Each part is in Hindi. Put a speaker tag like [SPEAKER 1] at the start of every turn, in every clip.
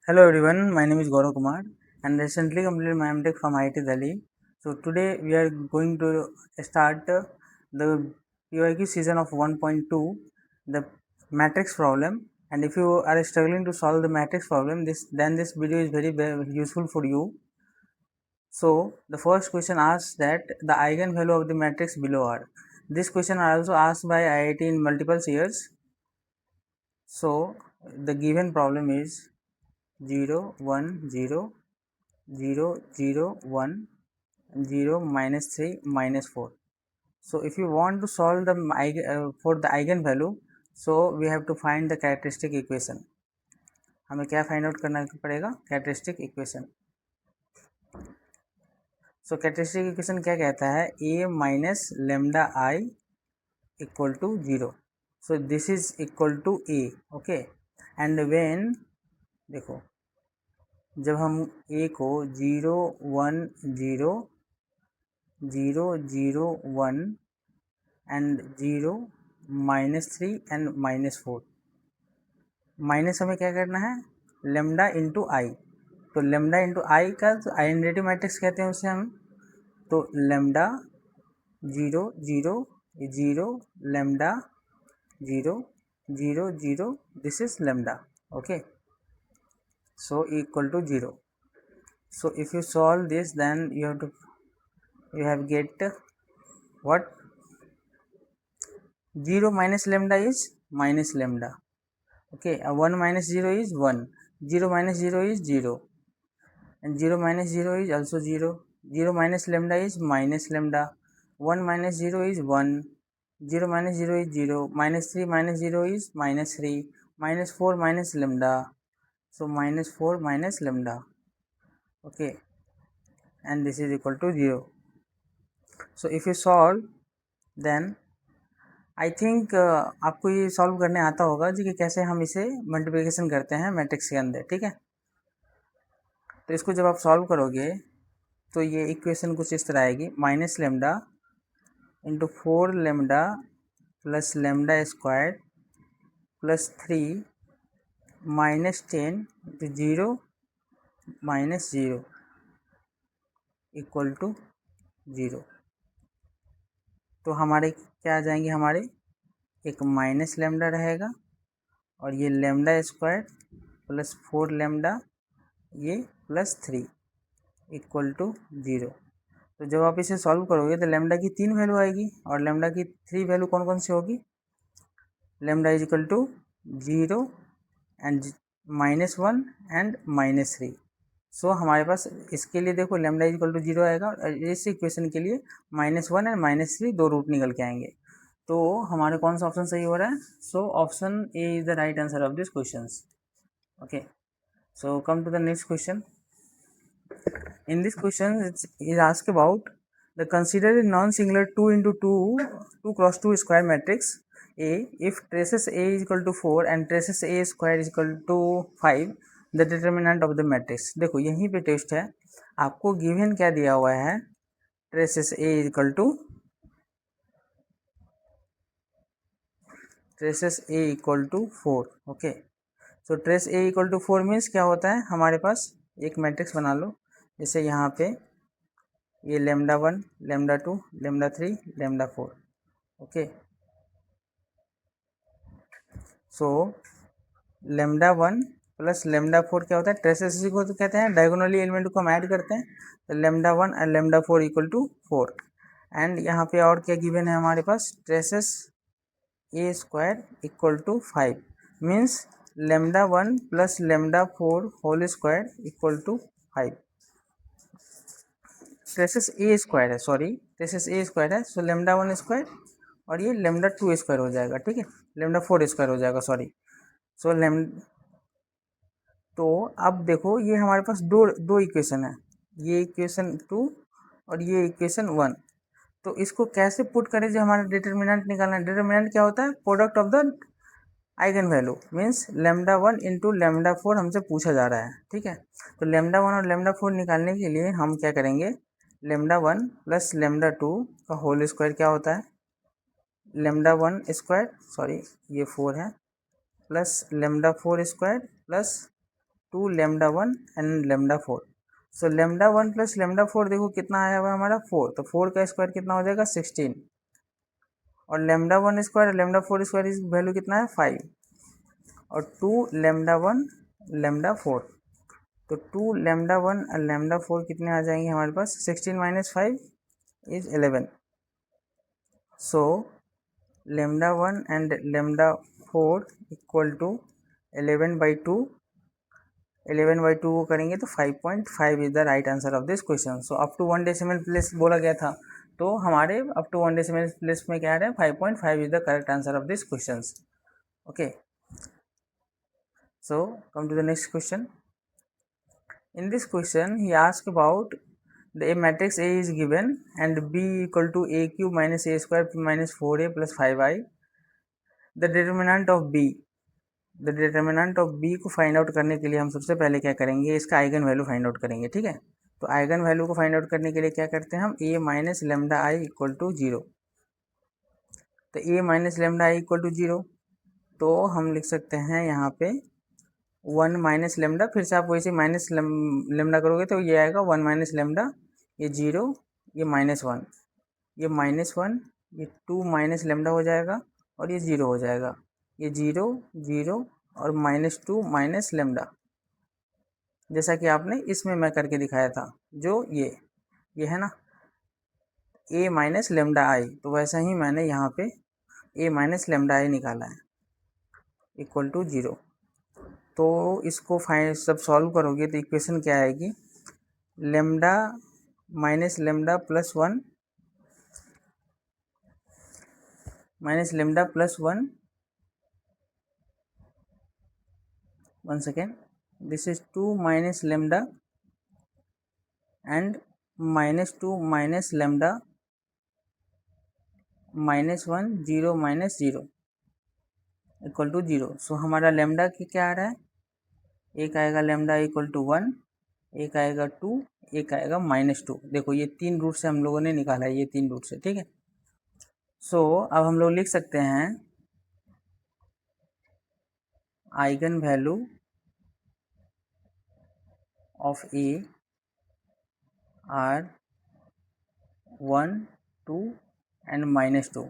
[SPEAKER 1] Hello everyone, my name is Gaurav Kumar and recently completed my MTech from IIT Delhi. So today we are going to start the PYQ season of 1.2, the matrix problem. And if you are struggling to solve the matrix problem, this video is very useful for you. So the first question asks that the eigenvalue of the matrix below are. This question are also asked by IIT in multiple years. So the given problem is 0, 1, 0, 0, 0, 1, 0, minus 3, minus 4. So if you want to solve the for the eigenvalue, so we have to find the characteristic equation. हमें क्या फाइंड आउट करना पड़ेगा? Characteristic equation. So characteristic equation क्या कहता है? a minus lambda I equal to 0. So this is equal to a. Okay. And when देखो, जब हम a को 0, 1, 0, 0, 0, 1 एंड 0, -3 एंड -4, माइनस हमें क्या करना है? लेमडा इंटू आई. तो लेमडा इंटू आई का आइडेंटिटी मैट्रिक्स कहते हैं उसे हम. तो lambda 0, 0, 0, lambda 0, 0, 0, this is lambda. Okay. So equal to 0. So if you solve this, then you have get what? 0 minus lambda is minus lambda. Okay, 1 minus 0 is 1, 0 minus 0 is 0, and 0 minus 0 is also 0, 0 minus lambda is minus lambda, 1 minus 0 is 1, 0 minus 0 is 0, minus 3 minus 0 is minus 3, minus 4 minus lambda, so minus 4 minus lambda. Okay, and this is equal to 0. So if you solve, then I think आपको ये सॉल्व करने आता होगा जी कि कैसे हम इसे मल्टीप्लिकेशन करते हैं मैट्रिक्स के अंदर. ठीक है. तो इसको जब आप सॉल्व करोगे तो ये इक्वेशन कुछ इस तरह आएगी. Minus lambda into 4 lambda plus lambda square plus 3 minus 10 into 0 minus 0 equal to 0. तो हमारे क्या आ जाएंगे? हमारे एक माइनस लेमडा रहेगा और ये लेमडा स्क्वायर प्लस 4 लेमडा ये प्लस 3 इक्वल टू 0. तो जब आप इसे सॉल्व करोगे तो लेमडा की 3 वैल्यू आएगी और लेमडा की 3 वैल्यू कौन कौन सी होगी? Lambda is equal to 0 and -1 and -3. So हमारे पास इसके लिए देखो लेमडा इज इक्वल टू 0 आएगा और इस इक्वेशन के लिए -1 एंड -3 दो रूट निकल के आएंगे. तो हमारे कौन सा ऑप्शन सही हो रहा है? So option A is the right answer of this question. Okay. So come to the next question. In this question, it is asked about the consider a non-singular 2 into 2 cross 2 square matrix A if traces A is equal to 4 and traces A square is equal to 5, the determinant of the matrix. देखो यहीं पे टेस्ट है. आपको गिवन क्या दिया हुआ है? traces A is equal to traces A equal to 4. Okay. So trace A equal to 4 means क्या होता है? हमारे पास एक मैट्रिक्स बना लो. जैसे यहाँ पे ये lambda 1, lambda 2, lambda 3, lambda 4. Okay. सो लेमडा 1 प्लस लेमडा 4 क्या होता है? ट्रेसेस को तो कहते हैं डायगोनली एलिमेंट को हम ऐड करते हैं. तो लेमडा 1 और लेमडा 4 इक्वल टू 4. एंड यहाँ पे और क्या गिवन है हमारे पास? Traces A square equal to 5 means lambda 1 plus lambda 4 whole square equal to 5. Traces A square है, सॉरी ट्रेसेस ए स्क्वायर है. सो लेमडा 1 स्क्वायर और ये लेमडा 2 स्क्वायर हो जाएगा. ठीक है. लेमडा 4 स्क्वायर हो जाएगा, सॉरी. सो तो अब देखो ये हमारे पास दो इक्वेशन है. ये इक्वेशन 2 और ये इक्वेशन 1. तो इसको कैसे पुट करें? जो हमारा डिटर्मिनेंट निकालना है. डिटर्मिनेंट क्या होता है? Product of the eigen value means lambda 1 into lambda 4 हमसे पूछा जा रहा है. ठीक है. तो लेमडा 1 और लेमडा 4 निकालने के लिए हम क्या करेंगे? लेमडा 1 प्लस लेमडा 2 का होल स्क्वायर क्या होता है? लेमडा 1 स्क्वायर, सॉरी ये 4 है, plus lambda 4 square plus 2 lambda 1 and lambda 4। So lambda 1 plus lambda 4 देखो कितना आया हुआ है हमारा 4, तो 4 का स्क्वायर कितना हो जाएगा 16, और लेमडा 1 स्क्वायर लेमडा 4 स्क्वायर इस वैल्यू कितना है 5, और 2 लेमडा 1 लेमडा 4, तो 2 लेमडा 1 और लेमडा 4 कितने आ जाएंगे हमारे पास, 16 माइनस 5 is 11। So lambda 1 and lambda 4 equal to 11/2, 11/2 को करेंगे तो 5.5 is the right answer of this question. So up to 1 decimal place बोला गया था, तो हमारे अप टू 1 डेसिमल प्लेस में क्या आ रहा है, 5.5 is the correct answer of this question. Okay, so come to the next question. In this question, he asked about the a matrix A is given and B equal to a cube minus a square minus 4a plus 5i. The determinant of B को फाइंड आउट करने के लिए हम सबसे पहले क्या करेंगे, इसका आइगन वैल्यू फाइंड आउट करेंगे। ठीक है, तो आइगन वैल्यू को फाइंड आउट करने के लिए क्या करते हैं हम, a minus lambda I equal to 0। तो a minus lambda I equal to 0, तो हम लिख सकते हैं यहाँ पे 1 माइनस लेमडा, फिर से आप वैसे माइनस लेमडा करोगे तो ये आएगा 1 माइनस लेमडा, ये 0, ये -1, ये -1, ये 2 माइनस लेमडा हो जाएगा और ये 0 हो जाएगा, ये 0 0 और -2 माइनस लेमडा, जैसा कि आपने इसमें मैं करके दिखाया था, जो ये है ना a माइनस लेमडा आई, तो वैसा ही मैंने यहाँ पे a माइनस लेमडा आई निकाला है इक्वल टू 0। तो इसको फाइंड सब सॉल्व करोगे तो इक्वेशन क्या आएगी, lambda minus lambda plus 1 minus lambda plus 1, 1 second, this is 2 minus lambda and -2 minus lambda -1 0 minus 0 equal to 0। So हमारा लेमडा की क्या आ रहा है, एक आएगा लेमडा इक्वल टू 1, एक आएगा 2, एक आएगा -2। देखो ये 3 रूट से हम लोगों ने निकाला है, ये 3 रूट से। ठीक है, सो अब हम लोग लिख सकते हैं eigen value of A R 1 2 and -2।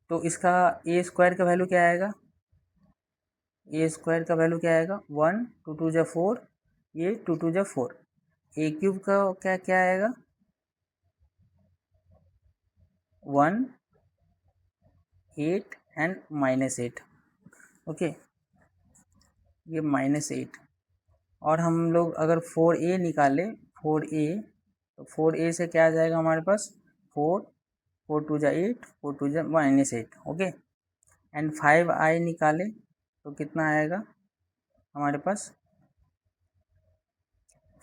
[SPEAKER 1] तो इसका ए स्क्वायर का वैल्यू क्या आएगा, ए स्क्वायर का वैल्यू क्या आएगा 1, 2 2 जा 4, ये 2 2 जा 4। ए क्यूब का क्या क्या आएगा 1 8 एंड -8। ओके, ये -8, और हम लोग अगर 4a निकाले 4a, तो 4a से क्या आ जाएगा हमारे पास 4 4 2 जा 8, 4 2 जा -8। ओके, एंड 5i निकाले तो कितना आएगा हमारे पास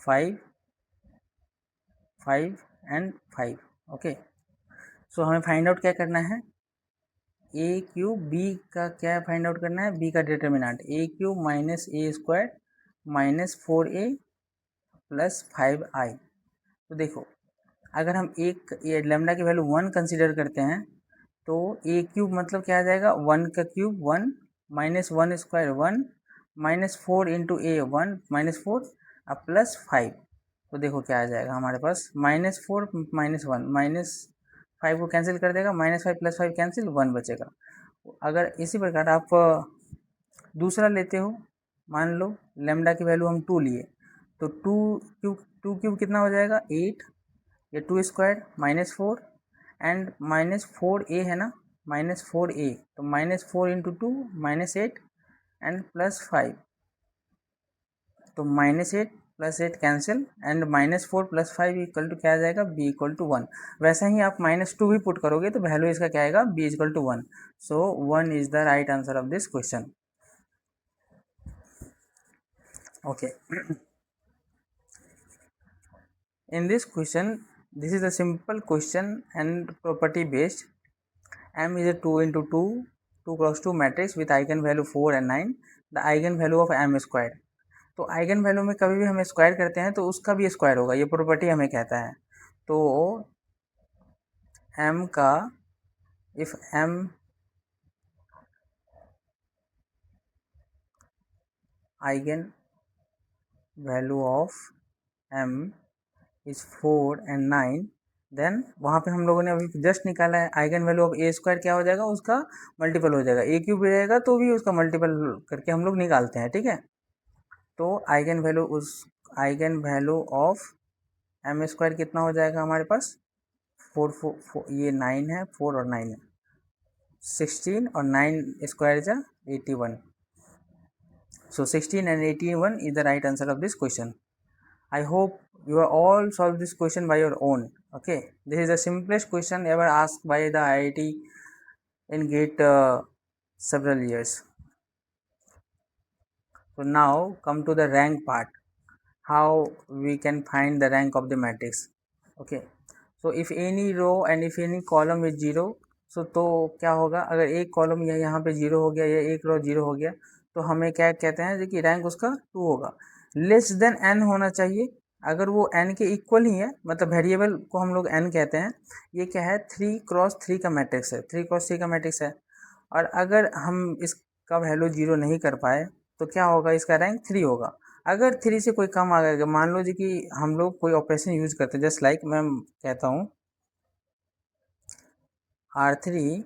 [SPEAKER 1] 5 5 एंड 5। ओके, सो हमें फाइंड आउट क्या करना है, ए क्यूब बी का क्या फाइंड आउट करना है, बी का determinant A cube minus A square minus 4a plus 5i। तो देखो अगर हम एक लेमडा की वैल्यू 1 कंसीडर करते हैं तो ए क्यूब मतलब क्या आ जाएगा 1 का क्यूब 1 माइनस 1 स्क्वायर 1 -4 इंटू ए 1 -4 अब प्लस 5। तो देखो क्या आ जाएगा हमारे पास -4 -1 -5 को कैंसिल कर देगा, -5 प्लस 5 कैंसिल, 1 बचेगा। अगर इसी प्रकार आप दूसरा लेते हो, मान लो लेमडा की वैल्यू हम 2 लिए, तो 2 क्यूब कितना हो जाएगा 8, ये 2 स्क्वायर -4 एंड -4a है ना, -4a, तो -4 इंटू 2 -8 एंड प्लस 5, तो -8 plus 8 cancel and -4 plus 5 equal to क्या आ जाएगा, b इक्वल टू 1। वैसा ही आप -2 भी पुट करोगे तो वैल्यू इसका क्या आएगा, b equal to 1। So 1 is the right answer of this question. Okay. In this question, this is a simple question and property based. M is a 2 into 2 2 cross 2 matrix with eigenvalue 4 and 9, the eigenvalue of m squared। तो आइगन वैल्यू में कभी भी हम स्क्वायर करते हैं तो उसका भी स्क्वायर होगा, ये प्रॉपर्टी हमें कहता है। तो m का if m eigen value of m is 4 and 9, then वहाँ पे हम लोगों ने अभी जस्ट निकाला है eigen value of A square क्या हो जाएगा, उसका मल्टीपल हो जाएगा, ए क्यूब रहेगा तो भी उसका मल्टीपल करके हम लोग निकालते हैं, ठीक है। तो eigen value of M square कितना हो जाएगा हमारे पास, 4 ये 9 है, 4 और 9 है 16 और 9 स्क्वायर जा 81. So 16 and 81 is the right answer of this question. I hope you are all solve this question by your own. Okay, this is the simplest question ever asked by the IIT in GATE several years. So now come to the rank part. How we can find the rank of the matrix. Okay, so if any row and if any column is 0, so तो क्या होगा, अगर एक कॉलम या यहाँ पे 0 हो गया या एक रो 0 हो गया तो हमें क्या कहते हैं कि रैंक उसका 2 होगा। लेस देन n होना चाहिए, अगर वो n के इक्वल ही है, मतलब वेरिएबल को हम लोग n कहते हैं, ये क्या है 3x3 का मैट्रिक्स है, 3x3 का मैट्रिक्स है, और अगर हम इसका वैल्यू 0 नहीं कर पाए तो क्या होगा, इसका रैंक 3 होगा। अगर 3 से कोई कम आ गया, मान लो जी कि हम लोग कोई ऑपरेशन यूज करते हैं, जस्ट लाइक मैं कहता हूँ R3,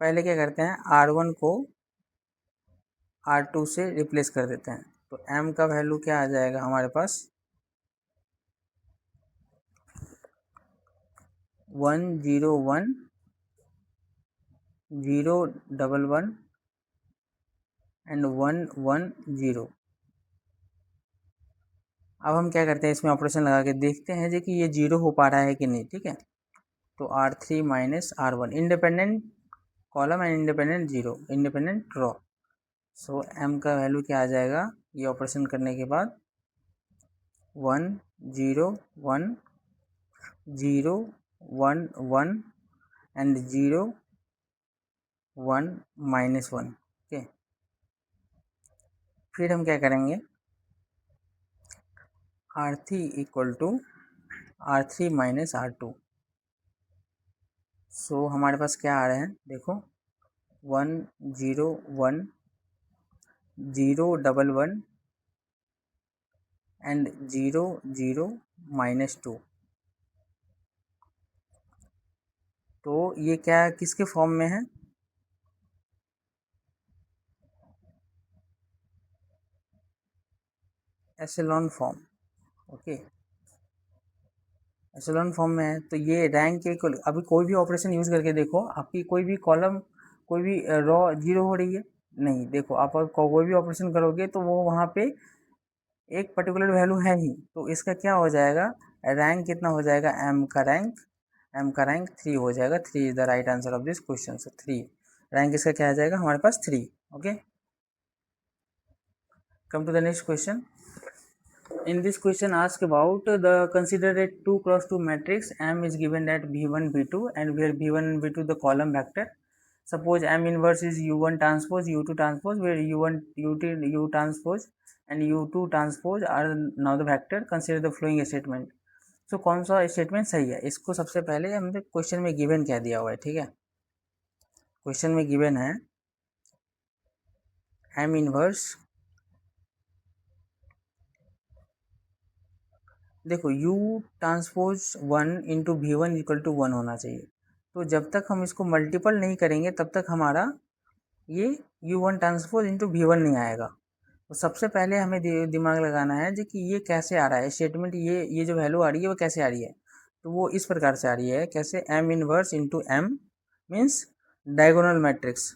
[SPEAKER 1] पहले क्या करते हैं R1 को R2 से रिप्लेस कर देते हैं, तो M का वैल्यू क्या आ जाएगा हमारे पास 101 011 एंड 110। अब हम क्या करते हैं, इसमें ऑपरेशन लगा के देखते हैं जी कि ये 0 हो पा रहा है कि नहीं, ठीक है। तो R3 minus R1 independent column and independent row, so M का वैल्यू क्या आ जाएगा, ये ऑपरेशन करने के बाद 101 011 एंड 01 माइनस 1, ओके। फिर हम क्या करेंगे, R3 equal to R3 minus R2, सो हमारे पास क्या आ रहे हैं देखो 101 011 एंड 00 माइनस 2, तो ये क्या किसके फॉर्म में है, एसेलॉन फॉर्म, ओके, एसेलॉन फॉर्म में है। तो ये रैंक के अभी कोई भी ऑपरेशन यूज करके देखो, आपकी कोई भी कॉलम कोई भी रॉ 0 हो रही है नहीं, देखो आप कोई भी ऑपरेशन करोगे तो वो वहाँ पे एक पर्टिकुलर वैल्यू है ही, तो इसका क्या हो जाएगा, रैंक कितना हो जाएगा, एम का रैंक 3 हो जाएगा। 3 is the right answer of this question, so 3 rank इसका क्या आ जाएगा हमारे पास 3, okay. Come to the next question. In this question ask about the consider a 2x2 matrix, M is given at V1 V2 and where V1 and V2 the column vector. Suppose M inverse is U1 transpose U2 transpose, where U1 U transpose and U2 transpose are now the vector. Consider the following statement. So कौन सा स्टेटमेंट सही है, इसको सबसे पहले हमने क्वेश्चन में गिवन क्या दिया हुआ है, ठीक है। क्वेश्चन में गिवन है M इनवर्स, देखो U transpose 1 into V1 equal to 1 होना चाहिए, तो जब तक हम इसको मल्टीपल नहीं करेंगे तब तक हमारा ये U1 ट्रांसपोज इंटू V1 नहीं आएगा। तो सबसे पहले हमें दिमाग लगाना है जी कि ये कैसे आ रहा है स्टेटमेंट, ये जो वैल्यू आ रही है वो कैसे आ रही है, तो वो इस प्रकार से आ रही है, कैसे M inverse into M means diagonal matrix,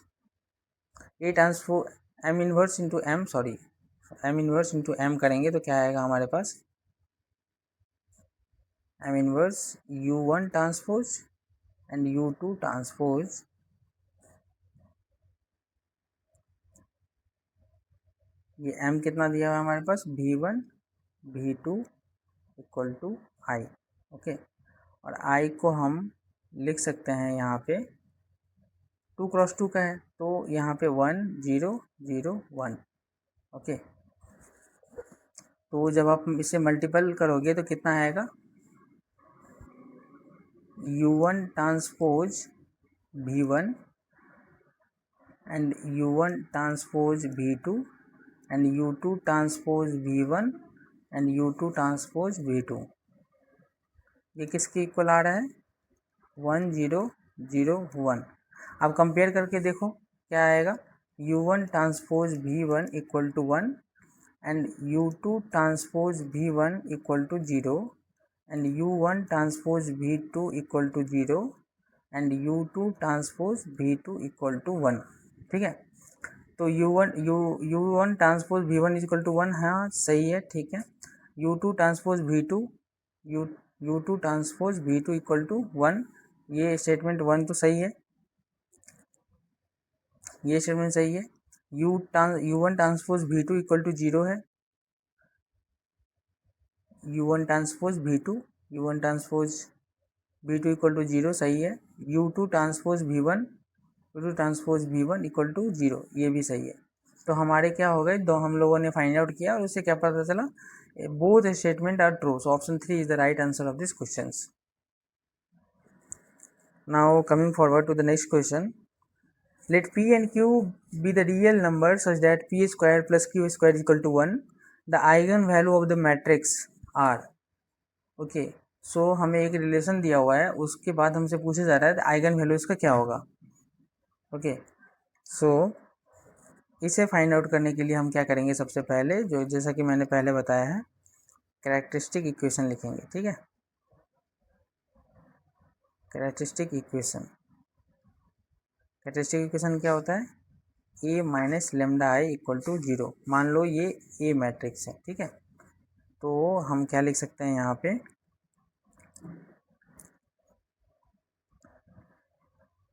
[SPEAKER 1] ये ट्रांसफो M inverse into M sorry M inverse into M करेंगे तो क्या आएगा हमारे पास M inverse U1 transpose and U2 transpose, ये M कितना दिया हुआ है हमारे पास V1 V2 equal to I, okay. और I को हम लिख सकते हैं यहाँ पे 2x2 का है, तो यहाँ पे 1 0 0 1, ओके। तो जब आप इसे मल्टीपल करोगे तो कितना आएगा, U1 transpose V1 and U1 transpose V2 and U2 transpose V1 and U2 transpose V2, ये किसके इक्वल आ रहा है 1 0 0 1। अब कंपेयर करके देखो क्या आएगा, U1 transpose V1 equal to 1 and U2 transpose V1 equal to 0 and U1 transpose V2 equal to 0 and U2 transpose V2 equal to 1। ठीक है, तो U1 transpose V1 equal to 1, हाँ सही है, ठीक है। U2 transpose V2 U2 transpose V2 equal to 1, ये स्टेटमेंट 1 तो सही है, ये स्टेटमेंट सही है। U1 transpose V2 equal to 0 है, U1 transpose V2 equal to 0 सही है। U2 transpose V1 equal to 0, ये भी सही है। तो हमारे क्या हो गए, दो हम लोगों ने फाइंड आउट किया और उससे क्या पता चला, both statement are true, so option 3 is the right answer of this question. Now coming forward to the next question, let P and Q be the real numbers such that P square plus Q square is equal to 1, the eigenvalue of the matrix are, okay. So हमें एक रिलेशन दिया हुआ है, उसके बाद हमसे पूछा जा रहा है आइगन वैल्यू इसका क्या होगा। ओके, सो इसे फाइंड आउट करने के लिए हम क्या करेंगे, सबसे पहले जो जैसा कि मैंने पहले बताया है, कैरेक्टरिस्टिक इक्वेशन लिखेंगे। ठीक है, कैरेक्टरिस्टिक इक्वेशन क्या होता है, A minus lambda I equal to 0। मान लो ये ए मैट्रिक्स है, ठीक है, तो हम क्या लिख सकते हैं यहाँ पे,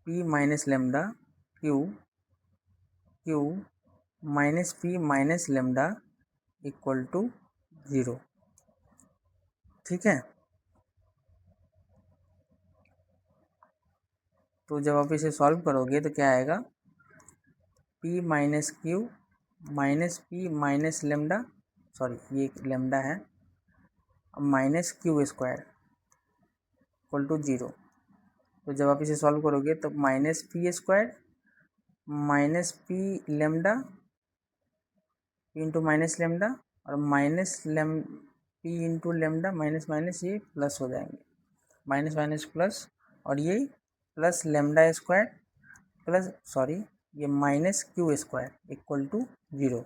[SPEAKER 1] P minus lambda Q minus P minus lambda equal to 0। ठीक है, तो जब आप इसे सॉल्व करोगे तो क्या आएगा, P minus Q minus P minus lambda, sorry ये लेमडा है, minus Q square equal to 0। तो जब आप इसे सॉल्व करोगे तो minus P square minus P lambda into minus lambda और minus P into lambda minus minus ये प्लस हो जाएंगे, माइनस माइनस प्लस, और ये plus lambda square plus sorry ये minus Q square equal to 0।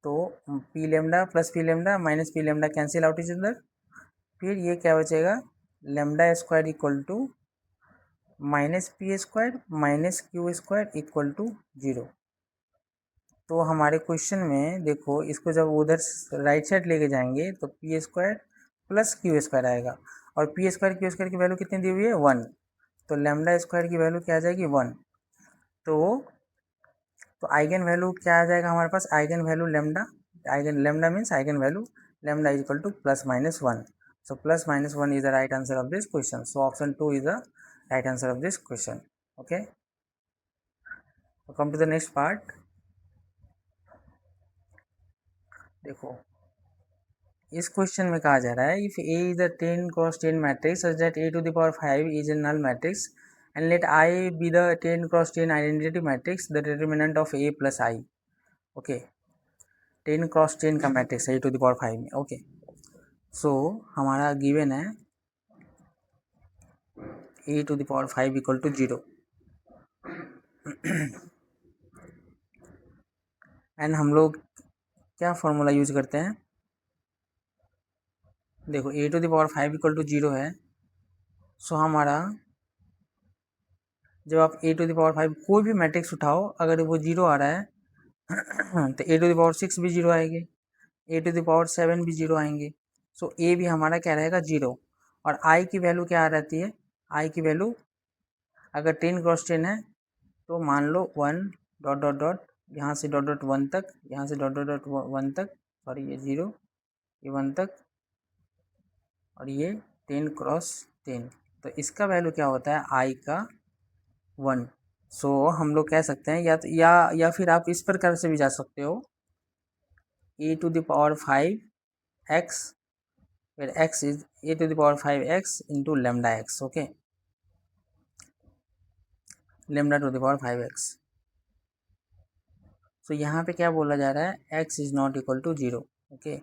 [SPEAKER 1] तो P lambda plus P lambda minus P lambda cancel out each other, फिर ये क्या बचेगा, lambda square equal to minus P square minus Q square equal to 0। तो हमारे क्वेश्चन में देखो, इसको जब उधर राइट साइड लेके जाएंगे तो P square plus Q square आएगा, और P स्क्वायर Q स्क्वायर की वैल्यू कितनी दी हुई है 1, तो लेमडा स्क्वायर की वैल्यू क्या आ जाएगी 1। तो आइगन वैल्यू क्या आ जाएगा हमारे पास, eigen value lambda means eigen value lambda equal to plus minus 1। So plus minus 1 is the right answer of this question, so option 2 is the right answer of this question. Okay, come to the next part. देखो इस क्वेश्चन में कहा जा रहा है, if A is the 10 cross 10 matrix such that a to the power 5 is a null matrix and let I be the 10 cross 10 identity matrix, the determinant of a plus I। Okay, 10 cross 10 का मैट्रिक्स है a टू द पावर 5 में। ओके, सो हमारा गिवन है a to the power 5 equal to 0 and हम लोग क्या फॉर्मूला यूज करते हैं, देखो a to the power 5 equal to 0 है, सो हमारा जब आप a टू द पावर 5 कोई भी मैट्रिक्स उठाओ, अगर वो 0 आ रहा है तो a टू द पावर 6 भी 0 आएंगे, a टू द पावर 7 भी 0 आएंगे। सो a भी हमारा क्या रहेगा 0, और i की वैल्यू क्या आ रहती है, i की वैल्यू अगर 10 क्रॉस 10 है तो मान लो 1 डॉट डॉट डॉट यहाँ से डॉट डॉट 1 तक, यहाँ से डॉट डॉट डॉट 1 तक, सॉरी ये 0 ये 1 तक, और ये 10 क्रॉस 10, तो इसका वैल्यू क्या होता है i का 1। सो हम लोग कह सकते हैं या फिर आप इस प्रकार से भी जा सकते हो, a to the power 5 x, फिर x is a to the power 5x into lambda x। Okay, lambda to the power 5x, so यहाँ पे क्या बोला जा रहा है, x is not equal to 0। Okay,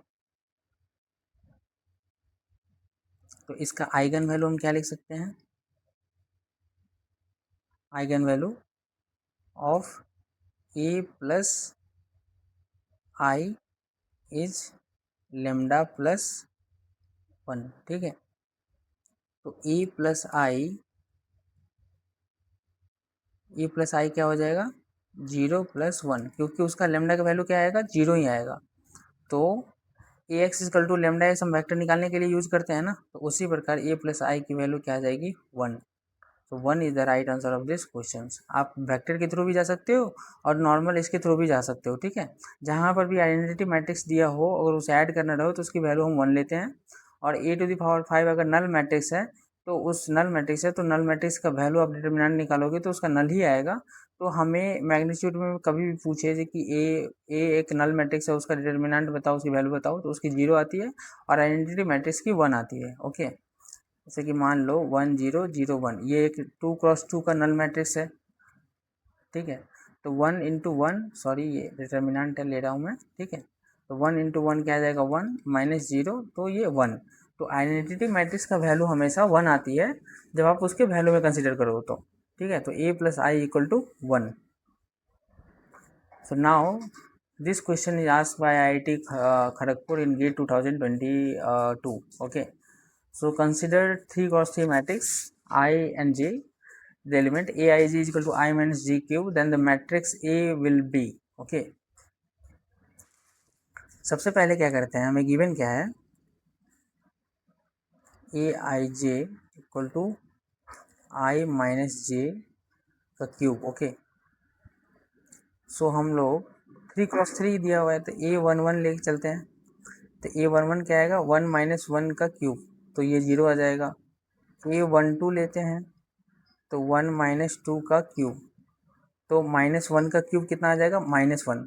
[SPEAKER 1] तो इसका आइगन वैल्यू हम क्या लिख सकते हैं, eigen value of a plus I is lambda plus 1। ठीक है, तो a प्लस आई क्या हो जाएगा, 0 प्लस 1, क्योंकि उसका लेमडा का वैल्यू क्या आएगा, 0 ही आएगा। तो A x equal to lambda x हम वेक्टर निकालने के लिए यूज करते हैं ना, तो उसी प्रकार a प्लस आई की वैल्यू क्या आ जाएगी, 1। तो 1 is the right answer of this question. आप वेक्टर के थ्रू भी जा सकते हो और नॉर्मल इसके थ्रू भी जा सकते हो। ठीक है, जहाँ पर भी आइडेंटिटी मैट्रिक्स दिया हो, अगर उसे ऐड करना रहो तो उसकी वैल्यू हम 1 लेते हैं। और a⁵ अगर नल मैट्रिक्स है तो उस नल मैट्रिक्स है, तो नल मैट्रिक्स का वैल्यू आप डिटर्मिनेंट निकालोगे तो उसका नल ही आएगा। तो हमें मैग्नीट्यूड में कभी भी पूछे कि ए एक नल मैट्रिक्स है, उसका डिटर्मिनेंट बताओ, उसकी वैल्यू बताओ, तो उसकी 0 आती है और आइडेंटिटी मैट्रिक्स की 1 आती है। ओके, जैसे कि मान लो 1 0 0 1, ये एक 2×2 का नल मैट्रिक्स है। ठीक है, तो 1 इंटू 1, सॉरी ये डिटर्मिनेंट ले रहा हूँ मैं। ठीक है, तो 1 इंटू 1 क्या आ जाएगा, 1 माइनस 0, तो ये 1। तो आइडेंटिटी मैट्रिक्स का वैल्यू हमेशा 1 आती है जब आप उसके वैल्यू में कंसिडर करो तो। ठीक है, तो a plus I equal to 1। So now this question is asked by IIT Kharagpur in GATE 2022. Okay, so consider 3×3 matrix I and J. The element aij is equal to I minus j cube, then the matrix A will be. Okay, सबसे पहले क्या करते हैं, हमें गिवन क्या है, aij equal to I minus j का क्यूब। ओके, सो हम लोग 3×3 दिया हुआ है तो a11 लेके चलते हैं। तो a11 क्या आएगा, 1 माइनस 1 का क्यूब, तो ये 0 आ जाएगा। a12 लेते हैं तो 1 माइनस 2 का क्यूब, तो माइनस 1 का क्यूब कितना आ जाएगा, -1।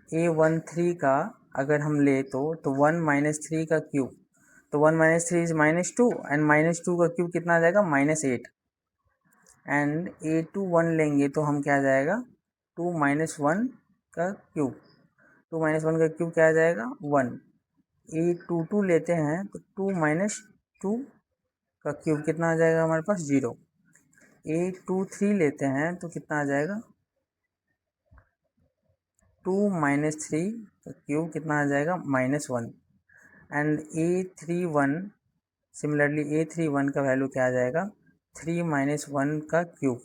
[SPEAKER 1] a13 का अगर हम ले तो 1 माइनस 3 का क्यूब, तो 1 माइनस 3 इज -2 एंड -2 का क्यूब कितना आ जाएगा, -8। एंड a21 लेंगे तो हम क्या आ जाएगा, 2 माइनस 1 का क्यूब, 2 माइनस 1 का क्यूब क्या आ जाएगा, 1। a22 लेते हैं तो 2 माइनस 2 का क्यूब कितना आ जाएगा हमारे पास, 0। a23 लेते हैं तो कितना आ जाएगा, 2 माइनस 3 का क्यूब कितना आ जाएगा, -1। एंड a31 सिमिलरली a31 का वैल्यू क्या आ जाएगा, 3 माइनस 1 का क्यूब,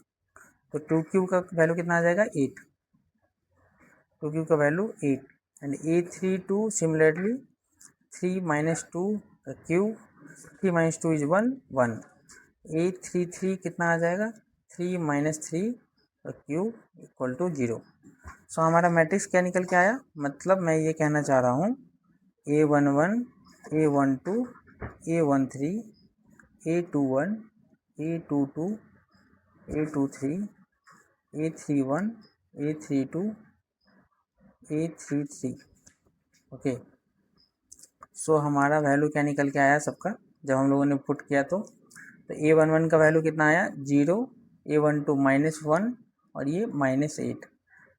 [SPEAKER 1] तो 2 क्यूब का वैल्यू कितना आ जाएगा, 8। 2 क्यूब का value 8। And a32 similarly 3 minus 2 का क्यूब, 3 माइनस 2 इज 1 1। a33 कितना आ जाएगा, 3 माइनस 3 का क्यूब इक्वल टू 0। सो हमारा मैट्रिक्स क्या निकल के आया, मतलब मैं ये कहना चाह रहा हूँ, a11 a12 a13 a21 a22 a23 a31 a32 a33। Okay, सो हमारा वैल्यू क्या निकल के आया सबका, जब हम लोगों ने पुट किया तो a11 का वैल्यू कितना आया, 0, a12 -1 और ये -8,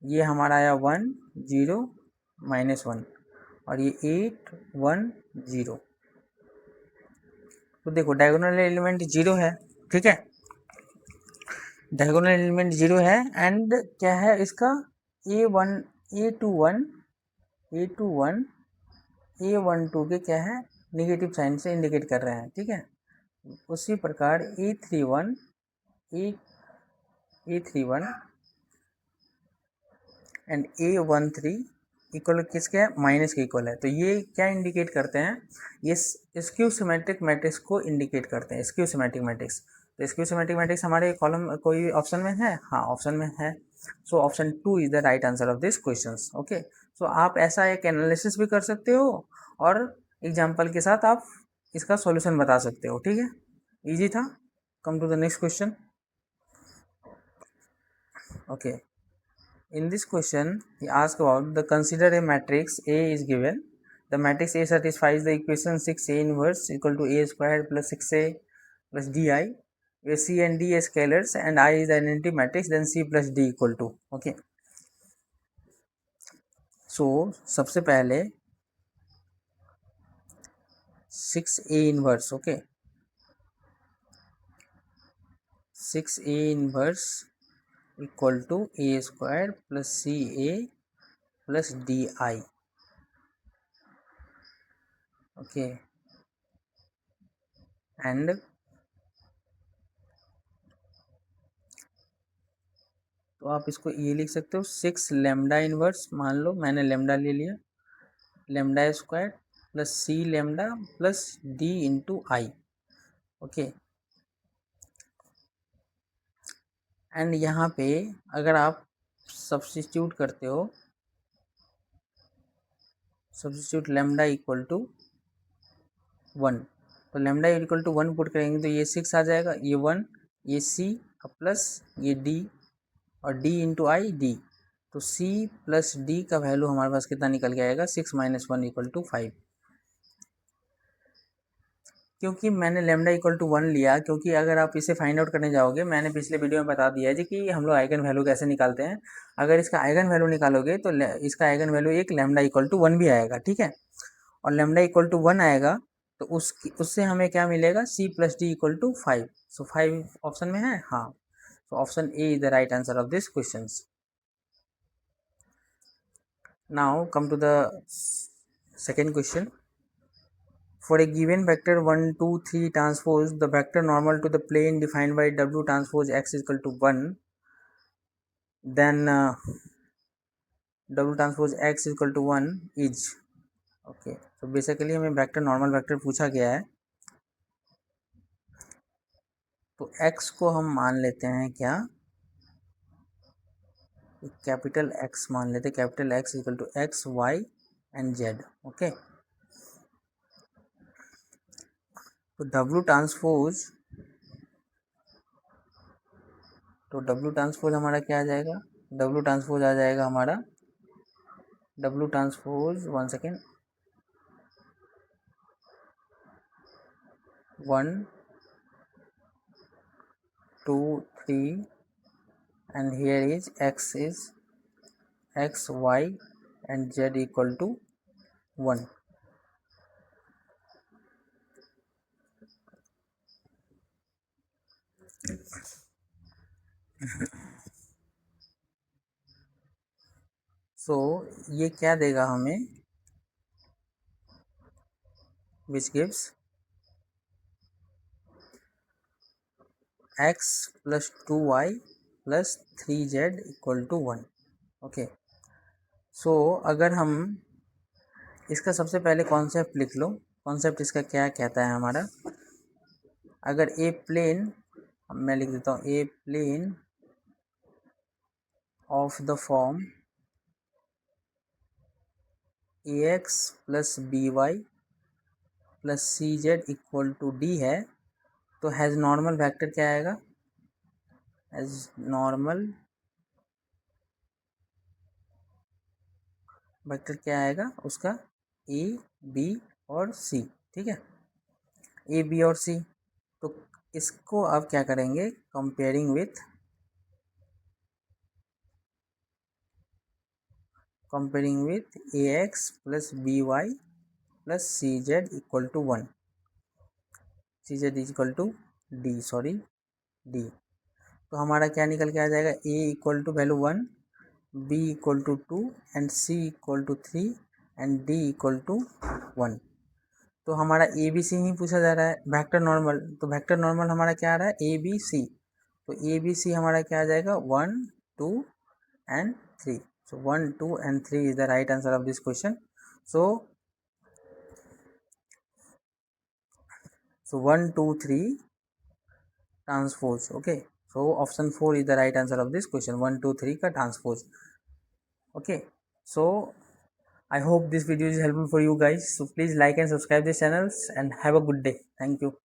[SPEAKER 1] ये हमारा आया 1 0 -1 और ये 8 1 0। तो देखो डायगोनल एलिमेंट 0 है। ठीक है, डायगोनल एलिमेंट 0 है एंड क्या है इसका, a1 a21 a21 a12 के क्या है, निगेटिव साइन से इंडिकेट कर रहे हैं। ठीक है, उसी प्रकार a31 एंड a13 इक्वल किसके है, माइनस के इक्वल है। तो ये क्या इंडिकेट करते हैं, ये स्क्यू सिमेट्रिक मैट्रिक्स को इंडिकेट करते हैं, स्क्यू सिमेट्रिक मैट्रिक्स। तो स्क्यू सिमेट्रिक मैट्रिक्स हमारे कॉलम कोई ऑप्शन में है, हाँ ऑप्शन में है। So option 2 is the right answer of this questions. Okay, so आप ऐसा एक एनालिसिस भी कर सकते हो और एग्जाम्पल के साथ आप इसका सॉल्यूशन बता सकते हो। ठीक है, इजी था। Come to the next question. Okay, in this question he asked about the consider a matrix A is given. The matrix A satisfies the equation 6A inverse equal to A square plus 6A plus di, where C and D are scalars and I is the identity matrix, then C plus D equal to. Okay, so सबसे पहले 6A inverse, okay, 6A inverse equal to A square plus C A plus D I, okay, and तो आप इसको ये लिख सकते हो 6 लेमडा इनवर्स, मान लो मैंने लेमडा ले लिया, lambda square plus C lambda plus D into I, okay. And यहाँ पे अगर आप सब्स्टिट्यूट करते हो, सब्स्टिट्यूट लेमडा इक्वल टू 1, तो लेमडा इक्वल टू 1 पुट करेंगे तो ये 6 आ जाएगा, ये 1, ये सी प्लस ये डी और डी इंटू आई डी, तो सी प्लस डी का वैल्यू हमारे पास कितना निकल के आएगा, 6 - 1 इक्वल टू 5। क्योंकि मैंने लेमडा इक्वल टू 1 लिया, क्योंकि अगर आप इसे फाइंड आउट करने जाओगे, मैंने पिछले वीडियो में बता दिया है जी कि हम लोग आइगन वैल्यू कैसे निकालते हैं। अगर इसका आइगन वैल्यू निकालोगे तो इसका आइगन वैल्यू एक लेमडा इक्वल टू 1 भी आएगा, ठीक है, और लेमडा इक्वल टू 1 आएगा तो उससे हमें क्या मिलेगा, C plus D equal to 5। So 5 option में है, हाँ, so option A is the right answer of this questions. Now come to the second question. For a given vector 1 2 3 transpose, the vector normal to the plane defined by W transpose x is equal to 1, then W transpose x is equal to 1 is, okay, so basically हमें वेक्टर नॉर्मल वेक्टर पूछा गया है, तो x को हम मान लेते हैं क्या, कैपिटल X मान लेते हैं, capital X equal to x y and z, okay. तो W ट्रांसपोज, तो W ट्रांसपोज हमारा क्या आ जाएगा, W ट्रांसपोज आ जाएगा हमारा, W transpose 1 second 1 2 3 and here is x y and z equal to 1. so ये क्या देगा हमें, which gives x plus 2y plus 3z equal to 1, okay. So अगर हम इसका सबसे पहले कॉन्सेप्ट लिख लो, कॉन्सेप्ट इसका क्या कहता है हमारा, अगर ए प्लेन, मैं लिख देता हूँ, a plane of the form ax plus by plus c z equal to d है, तो हैज़ नॉर्मल वेक्टर क्या आएगा, हैज़ नॉर्मल वेक्टर क्या आएगा उसका, ए बी और सी, ठीक है, ए बी और सी। तो इसको आप क्या करेंगे, comparing with a x plus b y plus c z equal to 1, c z equal to d, sorry d, तो हमारा क्या निकल के आ जाएगा, a equal to value 1, b equal to 2 and c equal to 3 and d equal to 1। तो हमारा ए बी सी ही पूछा जा रहा है, वेक्टर नॉर्मल, तो वेक्टर नॉर्मल हमारा क्या आ रहा है, ए बी सी, तो ए बी सी हमारा क्या आ जाएगा, 1 2 and 3, so 1 2 and 3 is the right answer of this question. So 1 2 3 transpose, okay, so option 4 is the right answer of this question, 1 2 3 का transpose, okay। So I hope this video is helpful for you guys, so please like and subscribe this channels and have a good day, thank you.